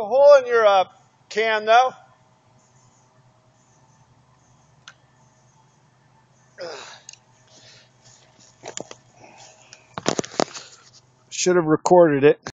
a hole in your can, though. Should have recorded it.